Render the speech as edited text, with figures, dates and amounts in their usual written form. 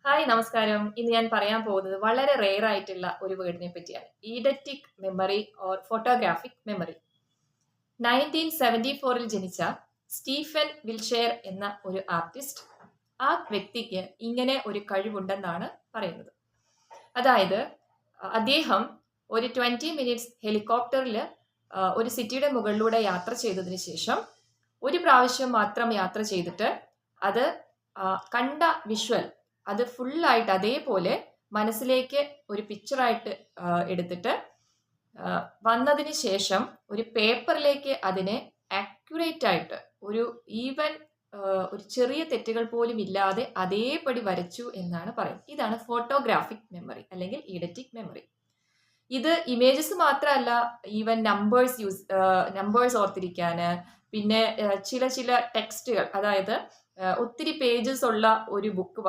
Hi നമസ്കാരം. ഇന്ന് ഞാൻ പറയാൻ പോകുന്നത് വളരെ റെയർ ആയിട്ടുള്ള ഒരു വേർഡിനെ പറ്റിയാണ്. ഈഡറ്റിക് മെമ്മറി ഓർ ഫോട്ടോഗ്രാഫിക് മെമ്മറി. 1974 ജനിച്ച സ്റ്റീഫൻ വിൽഷെയർ എന്ന ഒരു ആർട്ടിസ്റ്റ്, ആ വ്യക്തിക്ക് ഇങ്ങനെ ഒരു കഴിവുണ്ടെന്നാണ് പറയുന്നത്. അതായത് അദ്ദേഹം ഒരു 20 മിനിറ്റ്സ് ഹെലികോപ്റ്ററിൽ ഒരു സിറ്റിയുടെ മുകളിലൂടെ യാത്ര ചെയ്തതിന് ശേഷം ഒരു പ്രാവശ്യം മാത്രം യാത്ര ചെയ്തിട്ട് അത് കണ്ട വിഷ്വൽ അത് ഫുള്ളായിട്ട് അതേപോലെ മനസ്സിലേക്ക് ഒരു പിക്ചറായിട്ട് എടുത്തിട്ട് വന്നതിന് ശേഷം ഒരു പേപ്പറിലേക്ക് അതിനെ ആക്യുറേറ്റ് ആയിട്ട് ഈവൻ ഒരു ചെറിയ തെറ്റുകൾ പോലും ഇല്ലാതെ അതേപടി വരച്ചു എന്നാണ് പറയുന്നത്. ഇതാണ് ഫോട്ടോഗ്രാഫിക് മെമ്മറി അല്ലെങ്കിൽ ഈഡറ്റിക് മെമ്മറി. ഇത് ഇമേജസ് മാത്രമല്ല, ഈവൻ നമ്പേഴ്സ് ഓർത്തിരിക്കാന്, പിന്നെ ചില ടെക്സ്റ്റുകൾ, അതായത് ഒത്തിരി പേജസ് ഉള്ള ഒരു ബുക്ക്